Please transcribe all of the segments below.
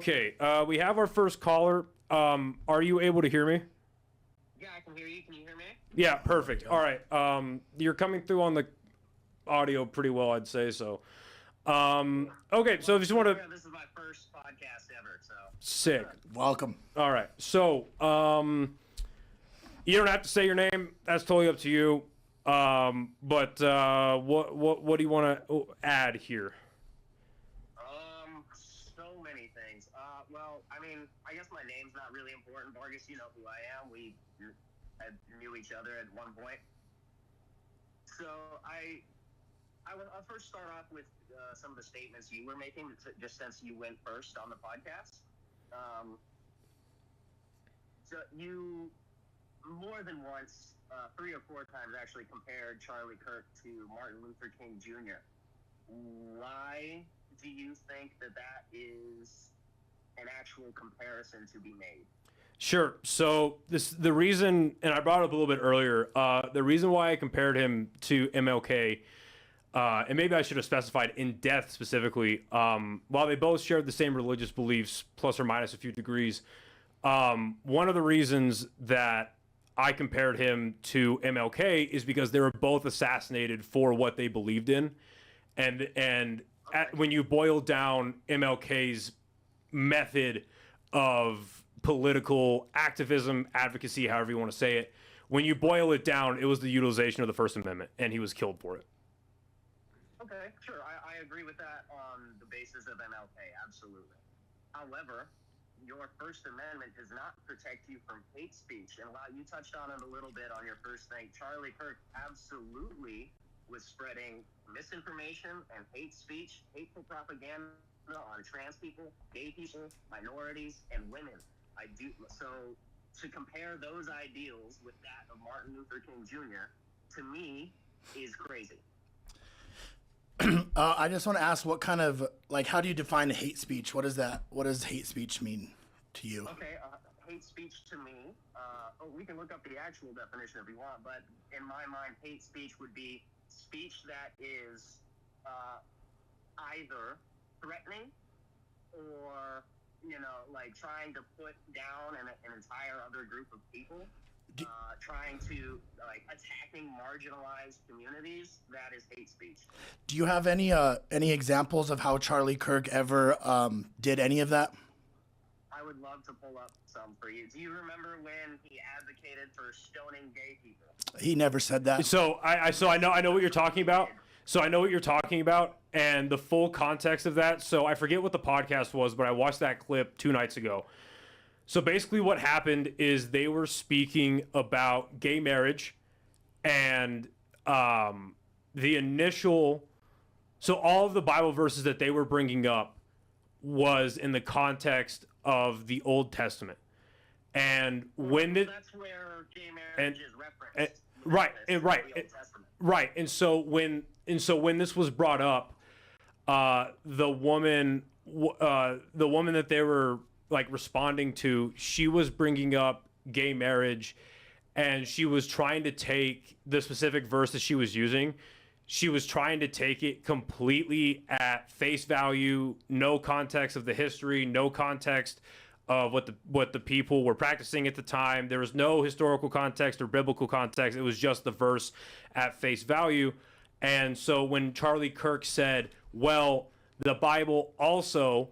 Okay, we have our first caller. Are you able to hear me? Yeah, I can hear you. Can you hear me? Yeah, perfect. All right. You're coming through on the audio pretty well, I'd say so. Okay, so if you just want to... This is my first podcast ever, so... Sick. Welcome. All right, so you don't have to say your name. That's totally up to you. But what do you want to add here? So many things. Well, I mean, I guess my name's not really important. Vargas, you know who I am. We knew each other at one point. So I'll first start off with some of the statements you were making, just since you went first on the podcast. So you more than once, 3 or 4 times actually, compared Charlie Kirk to Martin Luther King Jr. Why do you think that is an actual comparison to be made? Sure. So the reason, and I brought it up a little bit earlier, the reason why I compared him to MLK, and maybe I should have specified in death specifically, while they both shared the same religious beliefs, plus or minus a few degrees, one of the reasons that I compared him to MLK is because they were both assassinated for what they believed in. And when you boil down MLK's method of political activism, advocacy, however you want to say it, when you boil it down, it was the utilization of the First Amendment, and he was killed for it. Okay, sure. I agree with that on the basis of MLK, absolutely. However, your First Amendment does not protect you from hate speech. And while you touched on it a little bit on your first thing, Charlie Kirk absolutely was spreading misinformation and hate speech, hateful propaganda on trans people, gay people, minorities, and women. So to compare those ideals with that of Martin Luther King Jr., to me, is crazy. I just want to ask, what kind of, how do you define hate speech? What is that? What does hate speech mean to you? Okay, hate speech to me, we can look up the actual definition if you want, but in my mind, hate speech would be speech that is either threatening or, trying to put down an entire other group of people. Trying to attacking marginalized communities, that is hate speech. Do you have any examples of how Charlie Kirk ever did any of that? I would love to pull up some for you. Do you remember when he advocated for stoning gay people? He never said that. So I know what you're talking about. So I know what you're talking about and the full context of that. So I forget what the podcast was, but I watched that clip 2 nights ago. So basically what happened is they were speaking about gay marriage and the initial... So all of the Bible verses that they were bringing up was in the context of the Old Testament. And when... that's where gay marriage is referenced. Right. And so when this was brought up, the woman that they were responding to, she was bringing up gay marriage, and she was trying to take the specific verse that she was using. She was trying to take it completely at face value, no context of the history, no context of what the people were practicing at the time. There was no historical context or biblical context. It was just the verse at face value. And so when Charlie Kirk said, well, the Bible also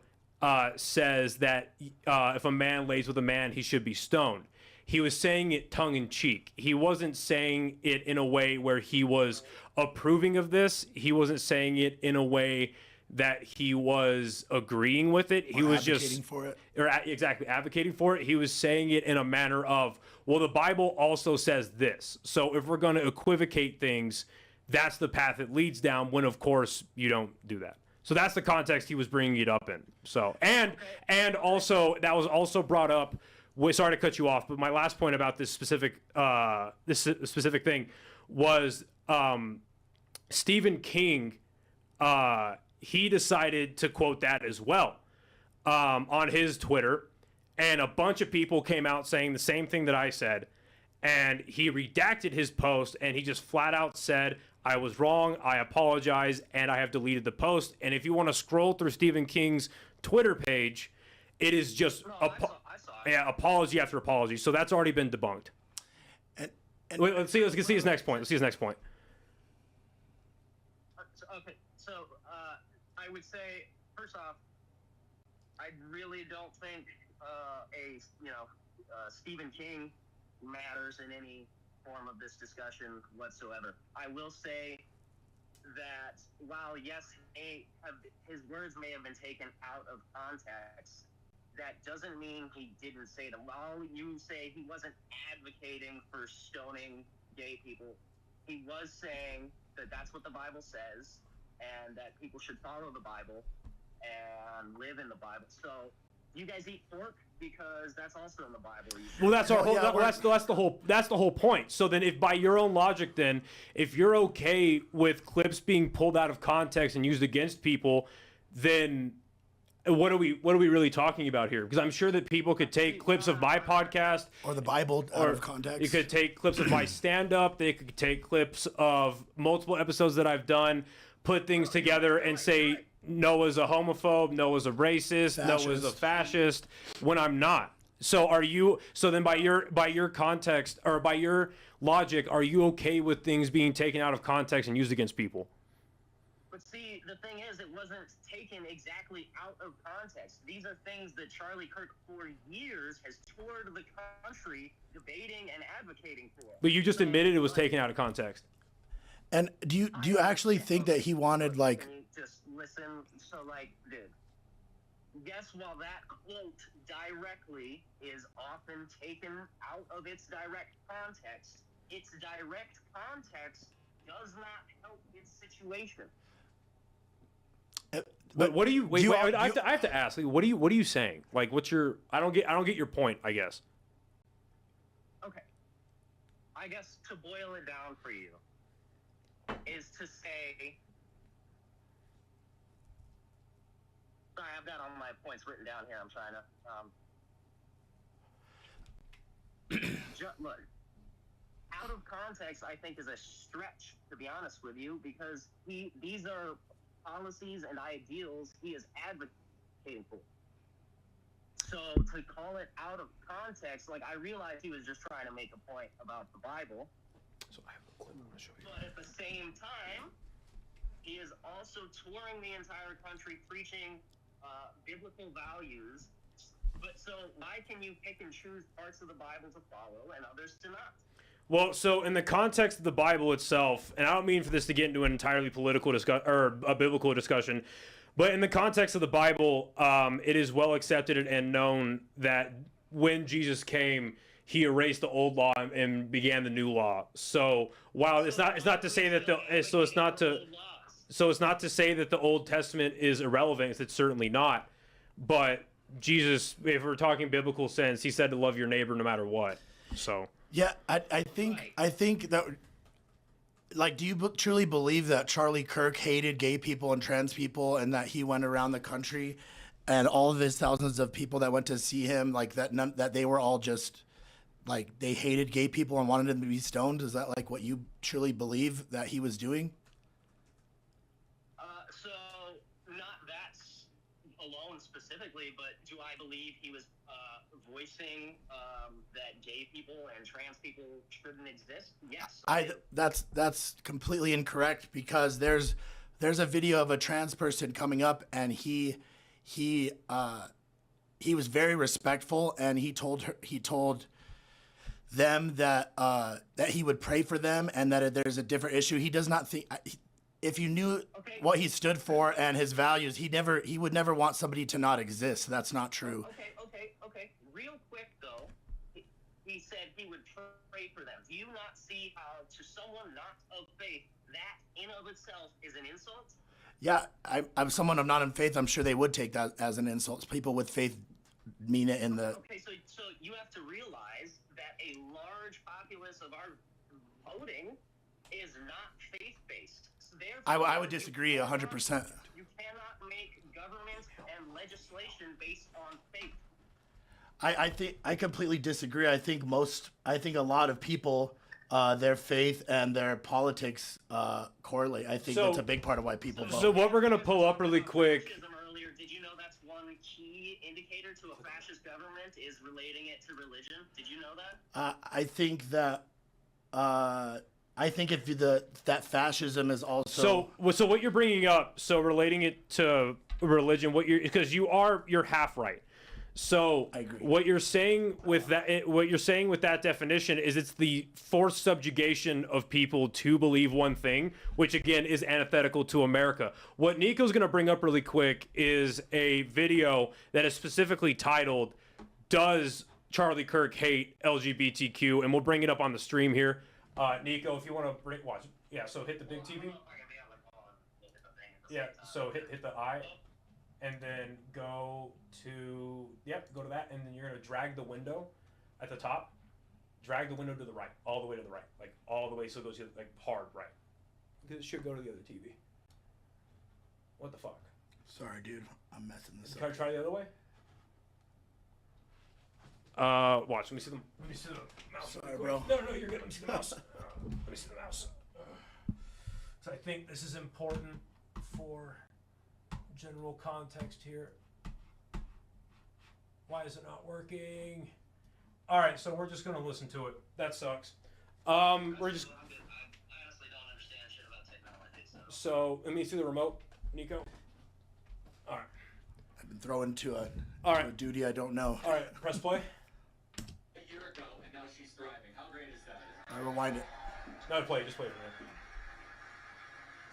says that if a man lays with a man, he should be stoned, he was saying it tongue-in-cheek. He wasn't saying it in a way where he was approving of this. He wasn't saying it in a way that he was agreeing with it. He was just advocating for it. Exactly, advocating for it. He was saying it in a manner of, well, the Bible also says this. So if we're going to equivocate things, that's the path it leads down, when, of course, you don't do that. So that's the context he was bringing it up in. So, and also, that was also brought up, sorry to cut you off, but my last point about this specific thing was Stephen King, he decided to quote that as well on his Twitter, and a bunch of people came out saying the same thing that I said, and he redacted his post, and he just flat out said, I was wrong, I apologize, and I have deleted the post. And if you want to scroll through Stephen King's Twitter page, It is just No, I saw it. yeah, apology after apology. So that's already been debunked. And Wait, let's see his next point. Let's see his next point. Okay, so I would say first off, I really don't think Stephen King matters in any form of this discussion whatsoever. I will say that while yes, his words may have been taken out of context, that doesn't mean he didn't say them. While you say he wasn't advocating for stoning gay people, he was saying that that's what the Bible says and that people should follow the Bible and live in the Bible. So you guys eat pork because that's also in the Bible. Well, that's our whole. Yeah, That's the whole point. So then, if by your own logic, then if you're okay with clips being pulled out of context and used against people, then what are we really talking about here? Because I'm sure that people could take clips of my podcast or the Bible out of context. You could take clips of my stand-up. They could take clips of multiple episodes that I've done, put things together, and say Noah's a homophobe, Noah's a racist, Noah's a fascist, when I'm not. So are you? So then, by your context or by your logic, are you okay with things being taken out of context and used against people? But see, the thing is, it wasn't taken exactly out of context. These are things that Charlie Kirk, for years, has toured the country debating and advocating for. But you just admitted it was taken out of context. And do you actually think that he wanted like? Just listen. So, dude, guess while that quote directly is often taken out of its direct context does not help its situation. But what do you? Wait, I have to ask. Like, what are you saying? Like, what's your? I don't get your point. I guess. Okay. I guess to boil it down for you is to say. Sorry, I've got all my points written down here. I'm trying to. Look, out of context, I think is a stretch, to be honest with you, because these are policies and ideals he is advocating for. So to call it out of context, I realized he was just trying to make a point about the Bible. So I have a clip I'm going to show you. But at the same time, he is also touring the entire country preaching biblical values. But so why can you pick and choose parts of the Bible to follow and others to not? Well, so in the context of the Bible itself, and I don't mean for this to get into an entirely political discussion or a biblical discussion, but in the context of the Bible, it is well accepted and known that when Jesus came, he erased the old law and began the new law. So while it's not to say that it's not to say that the Old Testament is irrelevant. It's certainly not. But Jesus, if we're talking biblical sense, he said to love your neighbor no matter what. So. Yeah, I think that, do you truly believe that Charlie Kirk hated gay people and trans people, and that he went around the country, and all of his thousands of people that went to see him, that they were all just, they hated gay people and wanted them to be stoned? Is that what you truly believe that he was doing? So not that alone specifically, but do I believe he was voicing that gay people and trans people shouldn't exist? Yes. That's completely incorrect, because there's a video of a trans person coming up, and he was very respectful, and he told them that he would pray for them, and that there's a different issue. He does not think, if you knew what he stood for and his values, he would never want somebody to not exist. That's not true. Okay. Real quick though, he said he would pray for them. Do you not see how to someone not of faith that in of itself is an insult? Yeah, I'm someone of not in faith. I'm sure they would take that as an insult. People with faith mean it in the. Okay, so you have to realize that a large populace of our voting is not faith-based. So I would disagree 100%. You cannot make government and legislation based on faith. I completely disagree. I think a lot of people, their faith and their politics correlate. I think that's a big part of why people vote. So what we're gonna pull up really quick. Earlier, did you know that's one key indicator to a fascist government is relating it to religion. Did you know that? I think that if that fascism is also So what you're bringing up, so relating it to religion, because you're half right. So I agree. what you're saying with that definition is it's the forced subjugation of people to believe one thing, which again is antithetical to America. What Nico's going to bring up really quick is a video that is specifically titled, "Does Charlie Kirk hate LGBTQ?" And we'll bring it up on the stream here. Nico, if you want to watch, yeah. So hit the big TV. Yeah. So hit the I. And then go to that, and then you're gonna drag the window at the top. Drag the window to the right, all the way to the right, like all the way, so it goes like hard right. Because it should go to the other TV. What the fuck? Sorry, dude, I'm messing this Can I up. try the other way? Watch. Let me see the mouse. Sorry, bro. No, you're good. Let me see the mouse. Let me see the mouse. So I think this is important for general context here. Why is it not working? All right, so we're just gonna listen to it. That sucks. We're just. I honestly don't understand shit about technology. So let me see the remote, Nico. All right. I've been thrown to a duty I don't know. All right. Press play. A year ago, and now she's thriving. How great is that? I rewind it. Not play. Just play for a minute.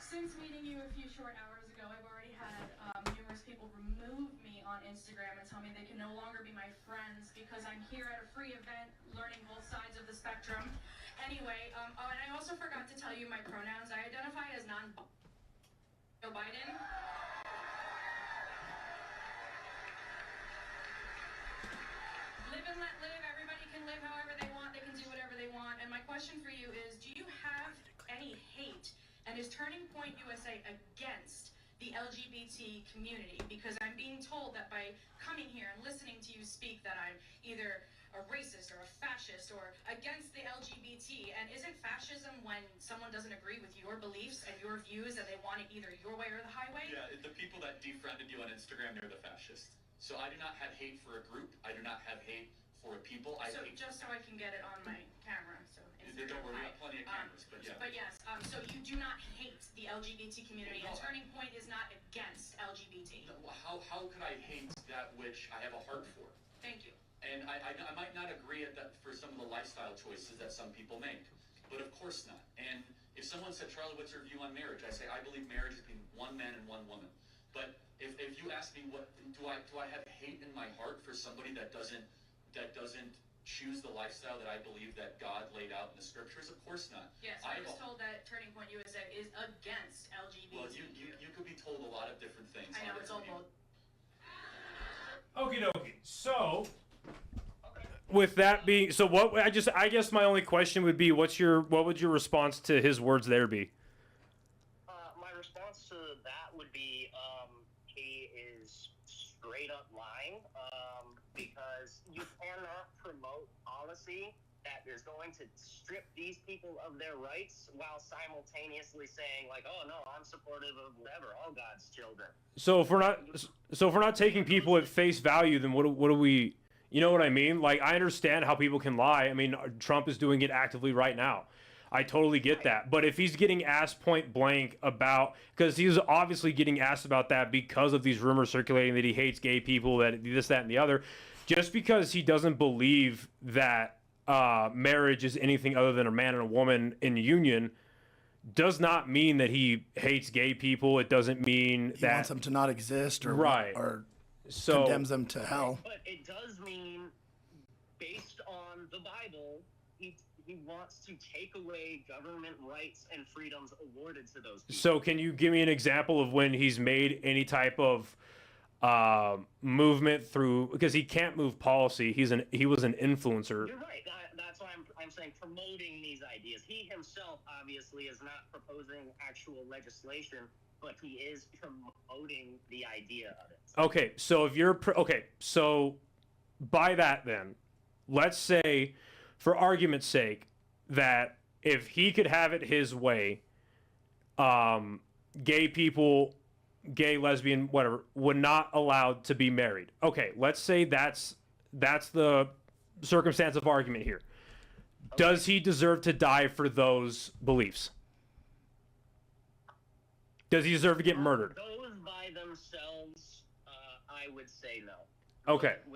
Since meeting you a few short hours ago, I've already had numerous people remove me on Instagram and tell me they can no longer be my friends because I'm here at a free event learning both sides of the spectrum. Anyway, and I also forgot to tell you my pronouns. I identify as Joe Biden. Live and let live. Everybody can live however they want. They can do whatever they want. And my question for you is, do you have any hate? And is Turning Point USA against the LGBT community? Because I'm being told that by coming here and listening to you speak that I'm either a racist or a fascist or against the LGBT. And isn't fascism when someone doesn't agree with your beliefs and your views and they want it either your way or the highway? Yeah, the people that defriended you on Instagram, they're the fascists. So I do not have hate for a group. I do not have hate for a people. So just so I can get it on my camera. So don't worry, we have plenty of cameras, but yeah. But yes, so you do not hate the LGBT community, and Turning Point is not against LGBT. How could I hate that which I have a heart for? Thank you. And I might not agree at that for some of the lifestyle choices that some people make, but of course not. And if someone said, Charlie, what's your view on marriage? I say, I believe marriage is between one man and one woman. But if you ask me, what do I have hate in my heart for somebody that doesn't choose the lifestyle that I believe that God laid out in the scriptures? Of course not. Yes, I was told that Turning Point USA is against LGBT. Well, you could be told a lot of different things. I know, it's all both. Okie dokie. So, with that being, so what? I guess my only question would be, what would your response to his words there be? My response to that would be, he is straight up lying, because you cannot promote policy that is going to strip these people of their rights while simultaneously saying, like, oh no, I'm supportive of whatever, all God's children. So if we're not taking people at face value, then what do we? You know what I mean? Like, I understand how people can lie. I mean, Trump is doing it actively right now. I totally get that. But if he's getting asked point blank about, because he's obviously getting asked about that because of these rumors circulating that he hates gay people, that this, that, and the other, just because he doesn't believe that marriage is anything other than a man and a woman in union, does not mean that he hates gay people. It doesn't mean He that wants them to not exist or Right. or so condemns them to hell. But it does mean, based on the Bible, he wants to take away government rights and freedoms awarded to those people. So can you give me an example of when he's made any type of movement through, because he can't move policy. He was an influencer. You're right. That's why I'm saying promoting these ideas. He himself obviously is not proposing actual legislation, but he is promoting the idea of it. Okay, so if you're so by that then, let's say, for argument's sake, that if he could have it his way, gay people gay, lesbian, whatever, were not allowed to be married. Okay, let's say that's the circumstance of argument here. Does he deserve to die for those beliefs? Does he deserve to get murdered? Those by themselves, I would say no. Okay. But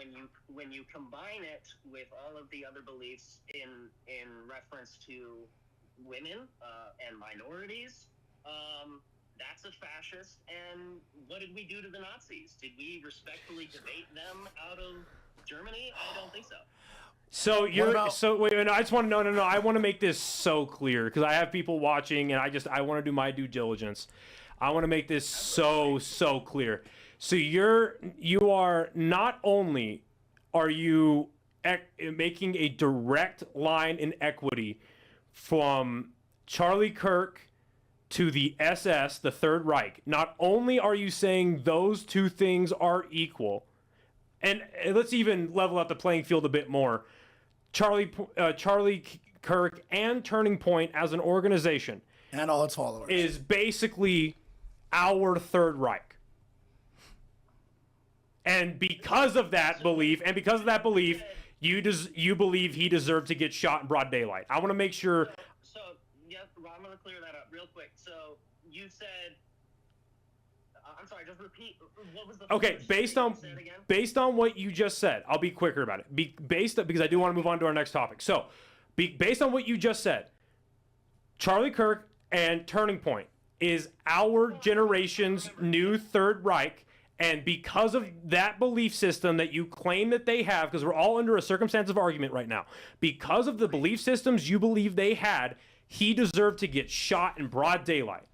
when you combine it with all of the other beliefs in reference to women and minorities, that's a fascist. And what did we do to the Nazis? Did we respectfully debate them out of Germany? I don't think so. So wait, I just want to no. I want to make this so clear because I have people watching, and I want to do my due diligence. I want to make this so clear. So you are not only are you making a direct line in equity from Charlie Kirk to the SS, the Third Reich. Not only are you saying those two things are equal, and let's even level out the playing field a bit more. Charlie Kirk and Turning Point as an organization and all its followers is basically our Third Reich. And because of that belief, you believe he deserved to get shot in broad daylight. I want to make sure. So yeah, I'm going to clear that up real quick. So you said, I'm sorry, just repeat. What was the Okay, first based thing on you said again? based on what you just said, I'll be quicker about it. Because I do want to move on to our next topic. So, based on what you just said, Charlie Kirk and Turning Point is our generation's new Third Reich, and because of that belief system that you claim that they have, because we're all under a circumstance of argument right now, because of the belief systems you believe they had, he deserved to get shot in broad daylight.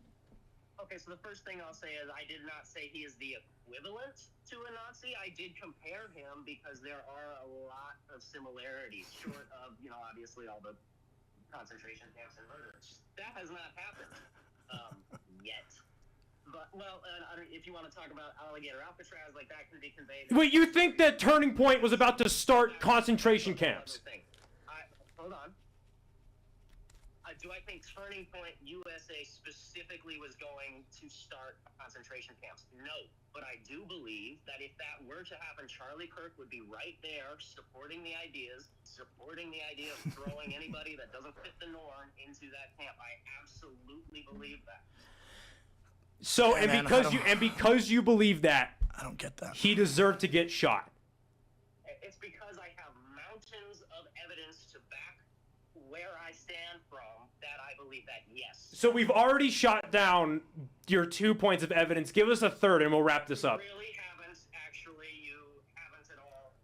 Okay, so the first thing I'll say is I did not say he is the equivalent to a Nazi. I did compare him because there are a lot of similarities, short of, obviously all the concentration camps and murders. That has not happened yet. But, if you want to talk about alligator Alcatraz, like that can be conveyed. Wait, you think that Turning Point was about to start concentration camps? Hold on. Do I think Turning Point USA specifically was going to start concentration camps? No. But I do believe that if that were to happen, Charlie Kirk would be right there supporting the idea of throwing anybody that doesn't fit the norm into that camp. I absolutely believe that. So, because you believe that, I don't get that. He deserved to get shot. It's because I have mountains of evidence to back where I stand from that I believe that, yes. So we've already shot down your 2 points of evidence. Give us a third, and we'll wrap this up. You really haven't, actually. You haven't at all.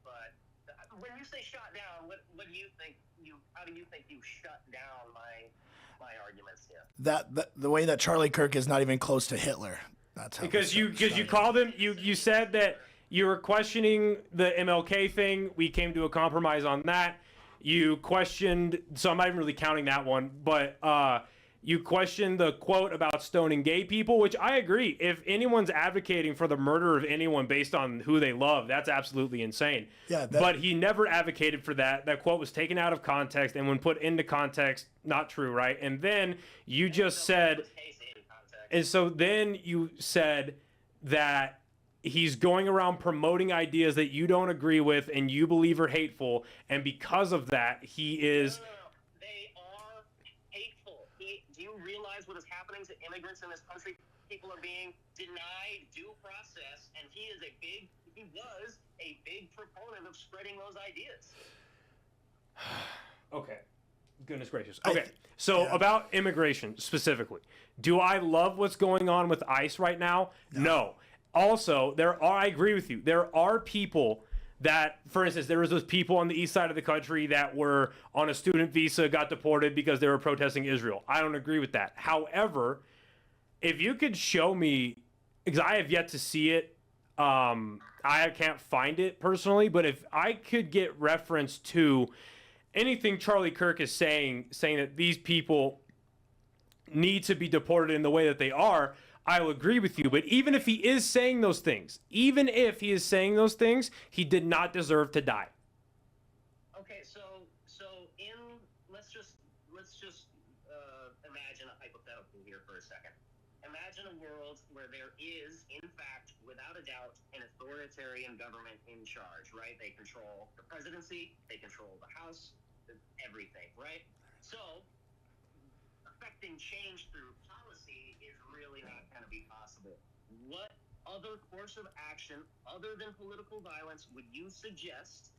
But when you say shot down, what do you think? How do you think you shut down my arguments here? That the way that Charlie Kirk is not even close to Hitler. That's how. Because you called him. You said that you were questioning the MLK thing. We came to a compromise on that. You questioned, so I'm not even really counting that one, but you questioned the quote about stoning gay people, which I agree. If anyone's advocating for the murder of anyone based on who they love, that's absolutely insane. Yeah, but he never advocated for that. That quote was taken out of context, and when put into context, not true, right? And then you just said, and so then you said that he's going around promoting ideas that you don't agree with and you believe are hateful, and because of that, he is... No. They are hateful. Do you realize what is happening to immigrants in this country? People are being denied due process, and he was a big proponent of spreading those ideas. Okay. Goodness gracious. Okay. So about immigration specifically, do I love what's going on with ICE right now? No. Also, I agree with you. There are people that, for instance, there was those people on the east side of the country that were on a student visa, got deported because they were protesting Israel. I don't agree with that. However, if you could show me, because I have yet to see it, I can't find it personally, but if I could get reference to anything Charlie Kirk is saying that these people need to be deported in the way that they are, I'll agree with you. But even if he is saying those things, he did not deserve to die. Okay, so let's just imagine a hypothetical here for a second. Imagine imagine a world where there is, in fact, without a doubt, an authoritarian government in charge, right? They control the presidency, they control the House, everything, right? So, affecting change through policy is really not going to be possible. What other course of action, other than political violence, would you suggest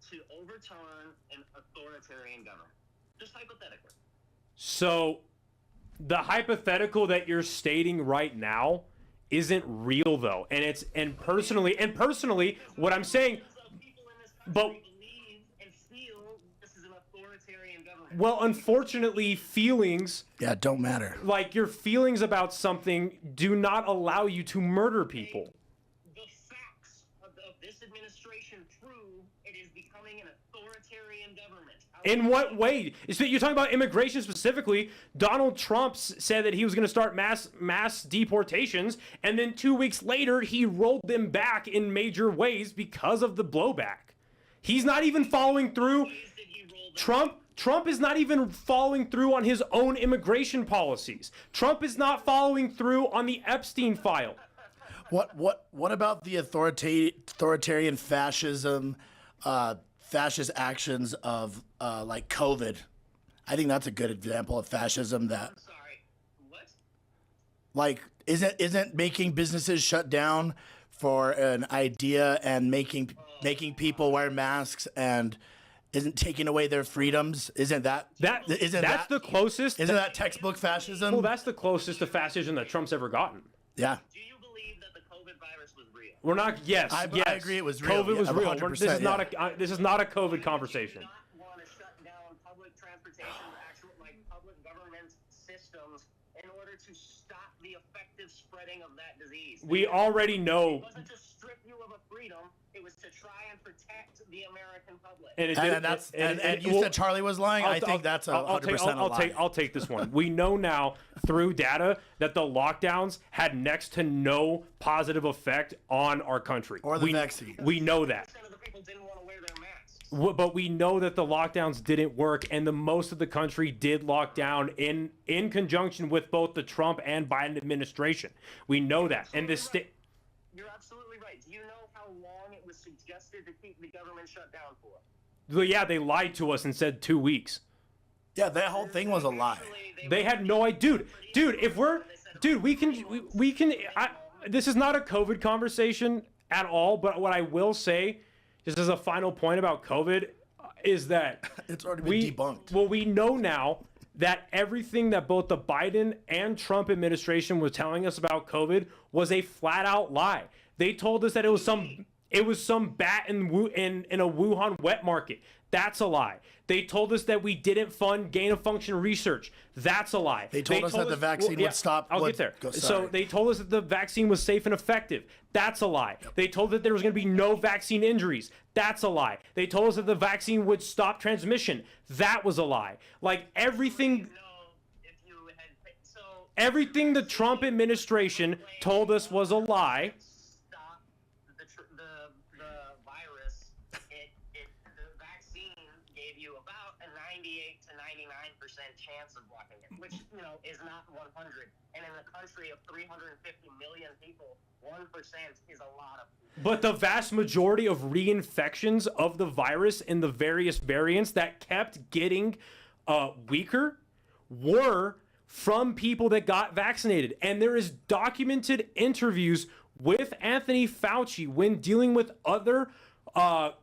to overturn an authoritarian government? Just hypothetically. So, the hypothetical that you're stating right now isn't real, though, and personally, what I'm saying, but. Well, unfortunately, feelings... Yeah, don't matter. Like, your feelings about something do not allow you to murder people. The facts of this administration prove it is becoming an authoritarian government. In what way? So you're talking about immigration specifically. Donald Trump said that he was going to start mass deportations, and then 2 weeks later, he rolled them back in major ways because of the blowback. He's not even following through. Trump is not even following through on his own immigration policies. Trump is not following through on the Epstein file. What about the authoritarian fascism, fascist actions of like COVID? I think that's a good example of fascism. That, I'm sorry, what? like, isn't making businesses shut down for an idea and making people wear masks and isn't taking away their freedoms? Isn't that the closest? Isn't that textbook fascism? Well, that's the closest to fascism that Trump's ever gotten. Yeah. Do you believe that the COVID virus was real? We're not. Yes, I agree it was real. COVID was Yeah, real. 100%, This is not a COVID conversation. Do you not want to shut down public transportation, actual public government systems, in order to stop the effective spreading of that disease? We already know. It wasn't to strip you of a freedom; it was to try and protect the American public. And you said Charlie was lying. I think that's 100% a lie. I'll take this one. We know now through data that the lockdowns had next to no positive effect on our country. Or the vaccine. We know that. 90% of the people didn't want to wear their masks. But we know that the lockdowns didn't work, and the most of the country did lock down in conjunction with both the Trump and Biden administration. We know that. And the state. You're absolutely right. Do you know how long it was suggested to keep the government shut down for? Well, yeah, they lied to us and said 2 weeks. Yeah, that whole thing was a lie. They had no idea, dude. We can. This is not a COVID conversation at all. But what I will say, just as a final point about COVID, is that it's already been debunked. Well, we know now that everything that both the Biden and Trump administration was telling us about COVID was a flat-out lie. They told us that it was some bat in a Wuhan wet market. That's a lie. They told us that we didn't fund gain-of-function research. That's a lie. They told us that the vaccine would stop. I'll get there. So they told us that the vaccine was safe and effective. That's a lie. Yep. They told us that there was going to be no vaccine injuries. That's a lie. They told us that the vaccine would stop transmission. That was a lie. Like everything the Trump administration told us was a lie. Stop the virus. The vaccine gave you about a 98 to 99% chance of blocking it, which is not 100. And in a country of 350 million people, 1% is a lot of people. But the vast majority of reinfections of the virus in the various variants that kept getting weaker were from people that got vaccinated. And there is documented interviews with Anthony Fauci when dealing with other what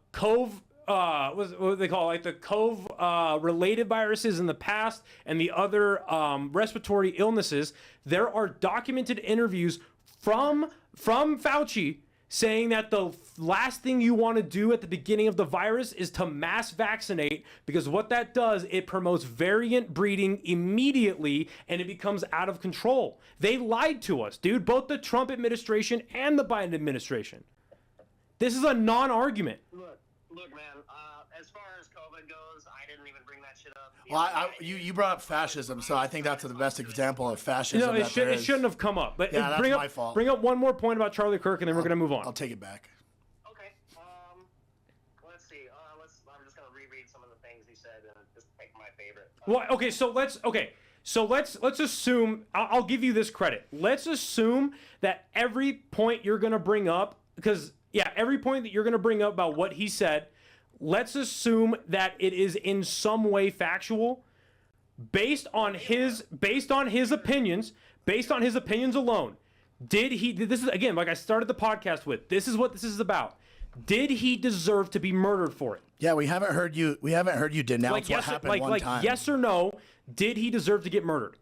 they call the COVID related viruses in the past and the other respiratory illnesses. There are documented interviews from Fauci saying that the last thing you want to do at the beginning of the virus is to mass vaccinate, because what that does, it promotes variant breeding immediately and it becomes out of control. They lied to us, dude, both the Trump administration and the Biden administration. This is a non-argument. Look, man, as far as COVID goes, I didn't even bring that shit up. Well, you brought up fascism, so I think that's the best example of fascism. No, it shouldn't have come up. But yeah, that's my fault. Bring up one more point about Charlie Kirk, and then we're going to move on. I'll take it back. Okay. Let's see. I'm just going to reread some of the things he said and just pick my favorite. So let's assume, I'll give you this credit. Let's assume that every point you're going to bring up, because every point that you're going to bring up about what he said, let's assume that it is in some way factual, based on his opinions, alone. This is, again, like I started the podcast with, this is what this is about. Did he deserve to be murdered for it? Yeah, we haven't heard you denounce what happened one time. Yes or no, did he deserve to get murdered?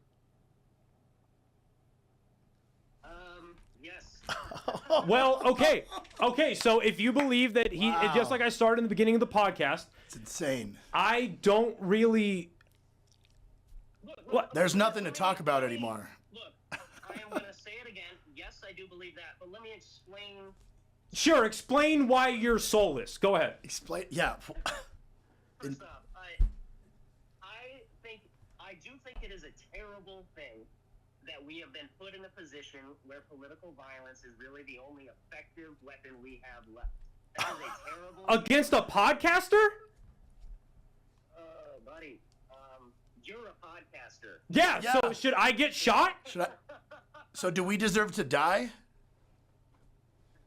Yes. Well, okay. So if you believe that just like I started in the beginning of the podcast, It's insane. I don't really. What? There's nothing to talk about anymore. Look, I am going to say it again. Yes, I do believe that, but let me explain. Sure, explain why you're soulless. Go ahead. Explain. Yeah. First off, I do think it is a terrible thing that we have been put in a position where political violence is really the only effective weapon we have left. That is a terrible. Against a podcaster? Buddy, you're a podcaster. Yeah. Yeah. So should I get shot? So do we deserve to die?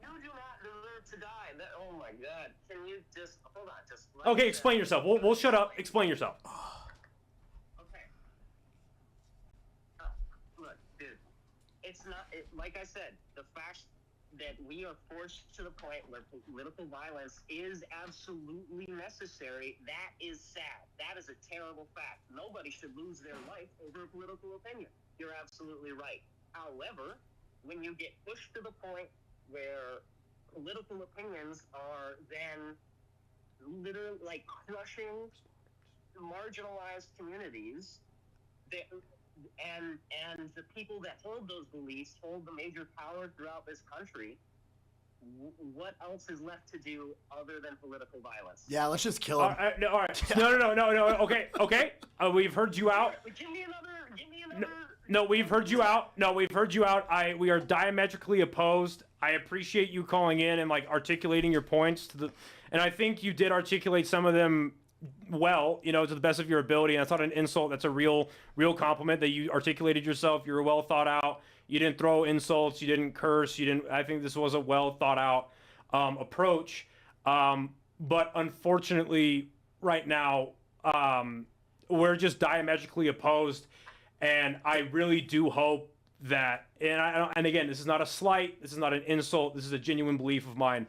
You do not deserve to die. Oh my God! Can you just hold on? Just Okay, explain yourself. We'll shut up. Explain yourself. Okay. Look, dude, it's not like I said. The fact that we are forced to the point where political violence is absolutely necessary, that is sad. That is a terrible fact. Nobody should lose their life over a political opinion. You're absolutely right. However, when you get pushed to the point where political opinions are then literally like crushing marginalized communities, and the people that hold those beliefs hold the major power throughout this country, what else is left to do other than political violence? Yeah, let's just kill him. All right. No. Okay. We've heard you out. Give me another. No, we've heard you out. We are diametrically opposed. I appreciate you calling in and like articulating your points and I think you did articulate some of them well, to the best of your ability. And that's not an insult. That's a real compliment that you articulated yourself. You were well thought out. You didn't throw insults. You didn't curse. I think this was a well thought out approach. But unfortunately, right now, we're just diametrically opposed. And I really do hope that, and again, this is not a slight. This is not an insult. This is a genuine belief of mine.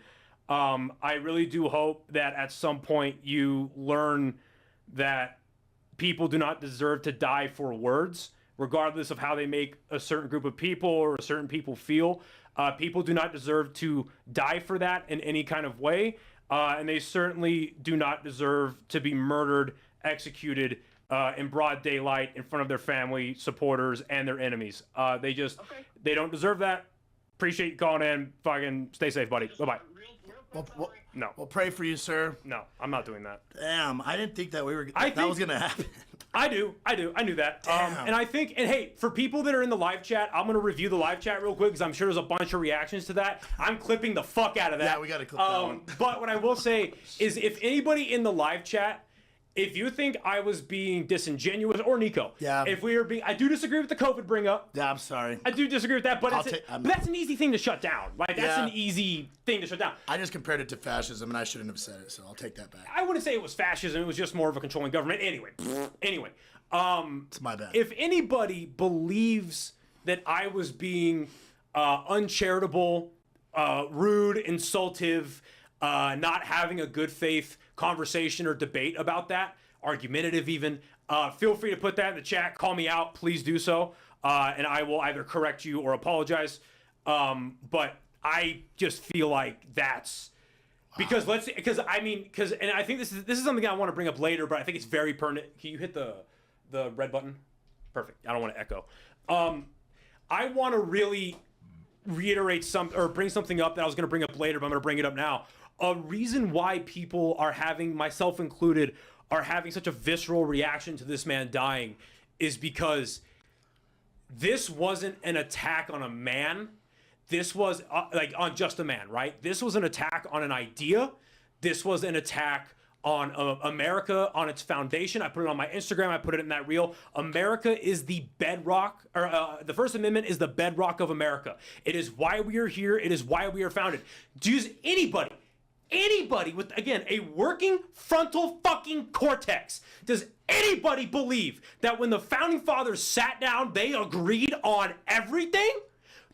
I really do hope that at some point you learn that people do not deserve to die for words, regardless of how they make a certain group of people or a certain people feel. People do not deserve to die for that in any kind of way. And they certainly do not deserve to be murdered, executed in broad daylight in front of their family, supporters, and their enemies. They don't deserve that. Appreciate you calling in. Fucking stay safe, buddy. Bye-bye. No. We'll pray for you, sir. No, I'm not doing that. Damn, I didn't think that was gonna happen. I do. I knew that. Damn. And I think, and hey, for people that are in the live chat, I'm gonna review the live chat real quick because I'm sure there's a bunch of reactions to that. I'm clipping the fuck out of that. Yeah, we gotta clip that one. But what I will say is, if anybody in the live chat, if you think I was being disingenuous, or Nico, if we were being, I do disagree with the COVID bring up. Yeah, I'm sorry. I do disagree with that, but that's an easy thing to shut down. Like that's an easy thing to shut down. I just compared it to fascism, and I shouldn't have said it, so I'll take that back. I wouldn't say it was fascism. It was just more of a controlling government. Anyway, it's my bad. If anybody believes that I was being uncharitable, rude, insultive, not having a good faith conversation or debate about that, argumentative even, feel free to put that in the chat. Call me out. Please do so. And I will either correct you or apologize. But I just feel like that's because and I think this is something I want to bring up later, but I think it's very pertinent. Can you hit the red button? Perfect. I don't want to echo. I want to really reiterate bring something up that I was going to bring up later, but I'm going to bring it up now. A reason why people are having, myself included, are having such a visceral reaction to this man dying is because this wasn't an attack on a man. This was on just a man, right? This was an attack on an idea. This was an attack on America, on its foundation. I put it on my Instagram. I put it in that reel. America is the bedrock, or the First Amendment is the bedrock of America. It is why we are here. It is why we are founded. Does anybody with, again, a working frontal fucking cortex, does anybody believe that when the founding fathers sat down, they agreed on everything?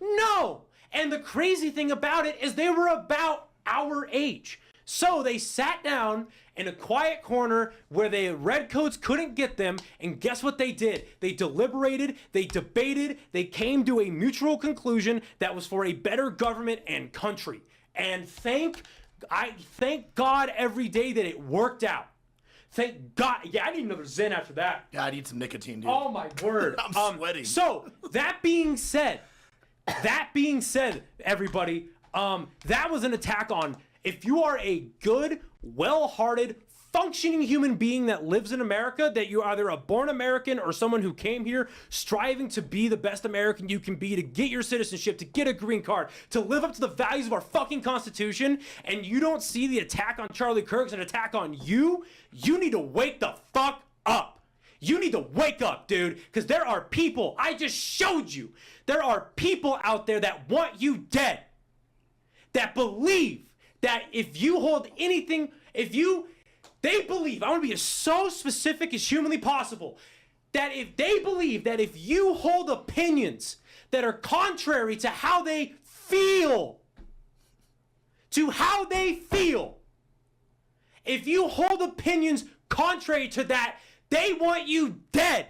No. And the crazy thing about it is they were about our age. So they sat down in a quiet corner where the redcoats couldn't get them, and guess what they did? They deliberated, they debated, they came to a mutual conclusion that was for a better government and country. And I thank God every day that it worked out. Thank God. Yeah, I need another Zen after that. Yeah, I need some nicotine, dude. Oh my word. I'm sweating. So that being said, everybody, that was an attack on, if you are a good, well-hearted, functioning human being that lives in America, that you're either a born American or someone who came here striving to be the best American you can be, to get your citizenship, to get a green card, to live up to the values of our fucking Constitution, and you don't see the attack on Charlie Kirk as an attack on you, you need to wake the fuck up. You need to wake up, dude, because there are people, I just showed you, there are people out there that want you dead, that believe that if you hold anything, they believe, I want to be so specific as humanly possible, that if they believe that if you hold opinions that are contrary to how they feel, if you hold opinions contrary to that, they want you dead.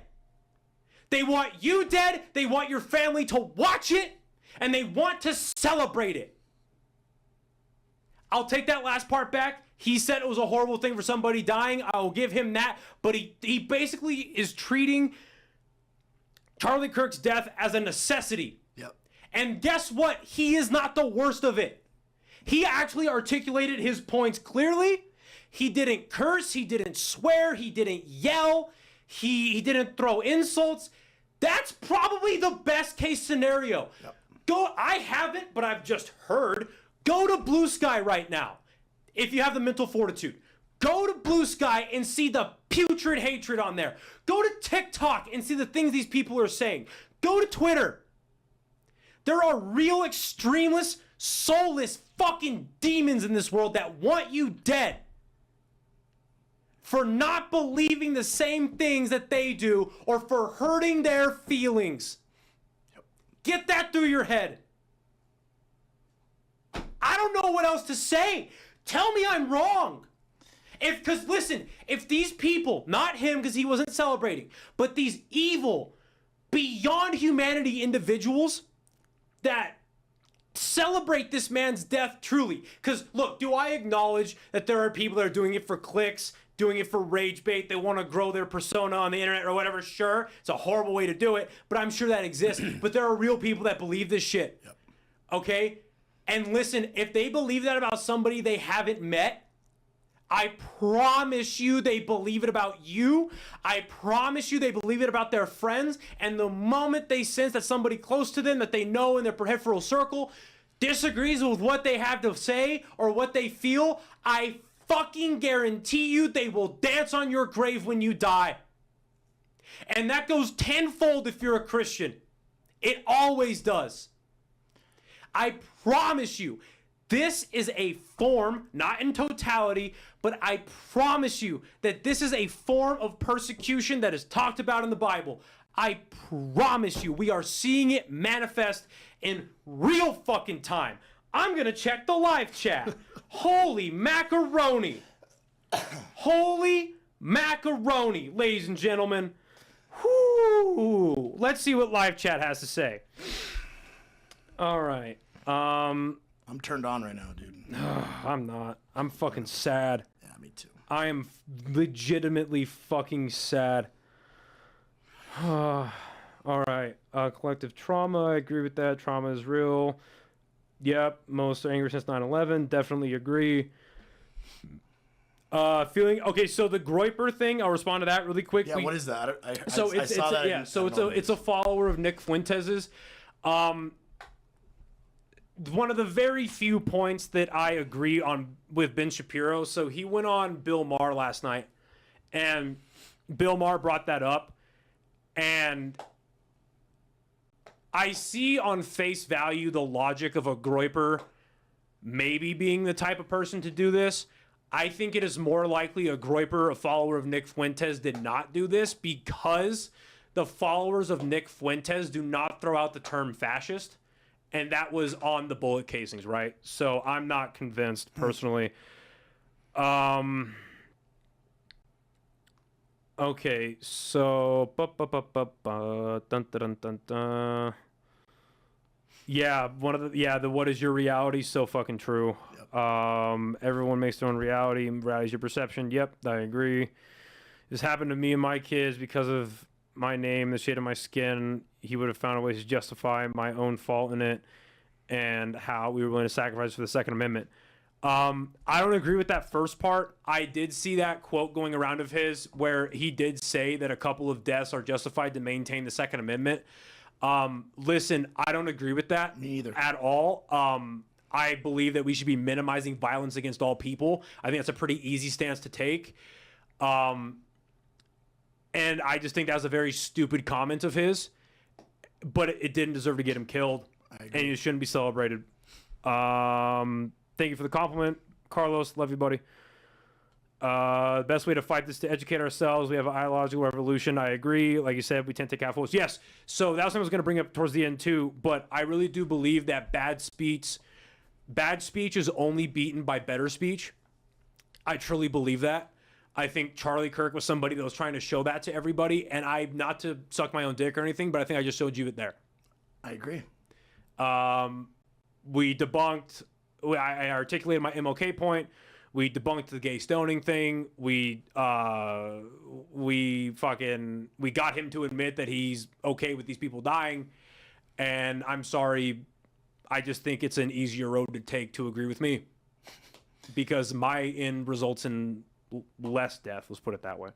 They want you dead, they want your family to watch it, and they want to celebrate it. I'll take that last part back. He said it was a horrible thing for somebody dying. I will give him that. But he basically is treating Charlie Kirk's death as a necessity. Yep. And guess what? He is not the worst of it. He actually articulated his points clearly. He didn't curse. He didn't swear. He didn't yell. He didn't throw insults. That's probably the best case scenario. Yep. I haven't, but I've just heard. Go to Blue Sky right now. If you have the mental fortitude, go to Blue Sky and see the putrid hatred on there. Go to TikTok and see the things these people are saying. Go to Twitter. There are real extremists, soulless fucking demons in this world that want you dead for not believing the same things that they do or for hurting their feelings. Get that through your head. I don't know what else to say. Tell me I'm wrong. Because listen, if these people, not him because he wasn't celebrating, but these evil, beyond humanity individuals that celebrate this man's death truly. Because look, do I acknowledge that there are people that are doing it for clicks, doing it for rage bait, they want to grow their persona on the internet or whatever? Sure, it's a horrible way to do it, but I'm sure that exists. But there are real people that believe this shit. Yep. Okay? And listen, if they believe that about somebody they haven't met, I promise you they believe it about you. I promise you they believe it about their friends. And the moment they sense that somebody close to them that they know in their peripheral circle disagrees with what they have to say or what they feel, I fucking guarantee you they will dance on your grave when you die. And that goes tenfold if you're a Christian. It always does. I promise you, this is a form, not in totality, but I promise you that this is a form of persecution that is talked about in the Bible. I promise you, we are seeing it manifest in real fucking time. I'm gonna check the live chat. Holy macaroni. Holy macaroni, ladies and gentlemen. Whoo. Let's see what live chat has to say. All right. I'm turned on right now, dude. I'm not. I'm fucking sad. Yeah, me too. I am legitimately fucking sad. All right. Collective trauma. I agree with that. Trauma is real. Yep. Most angry since 9/11. Definitely agree. Feeling okay. So the Groiper thing. I'll respond to that really quick. Yeah. What is that? I saw that. Yeah. So it's a follower of Nick Fuentes's. one of the very few points that I agree on with Ben Shapiro. So he went on Bill Maher last night, and Bill Maher brought that up, and I see on face value the logic of a Groyper maybe being the type of person to do this. I think it is more likely a Groyper, a follower of Nick Fuentes, did not do this because the followers of Nick Fuentes do not throw out the term fascist. And that was on the bullet casings, right? So I'm not convinced personally. Okay, so dun, dun, dun, dun. Yeah, the what is your reality? So fucking true. Yep. Everyone makes their own reality. Reality is your perception. Yep, I agree. This happened to me and my kids because of my name, the shade of my skin. He would have found a way to justify my own fault in it and how we were willing to sacrifice for the Second Amendment. I don't agree with that first part. I did see that quote going around of his where he did say that a couple of deaths are justified to maintain the Second Amendment. Listen, I don't agree with that. Me either. At all. I believe that we should be minimizing violence against all people. I think that's a pretty easy stance to take. And I just think that was a very stupid comment of his, but it didn't deserve to get him killed, and it shouldn't be celebrated. Thank you for the compliment, Carlos. Love you, buddy. The best way to fight this is to educate ourselves. We have an ideological revolution. I agree. Like you said, we tend to take out votes. Yes. So that was something I was going to bring up towards the end too. But I really do believe that bad speech is only beaten by better speech. I truly believe that. I think Charlie Kirk was somebody that was trying to show that to everybody, and not to suck my own dick or anything, but I think I just showed you it there. I agree. We debunked. I articulated my MLK point. We debunked the gay stoning thing. We got him to admit that he's okay with these people dying. And I'm sorry, I just think it's an easier road to take to agree with me, because my end results in less death. Let's put it that way.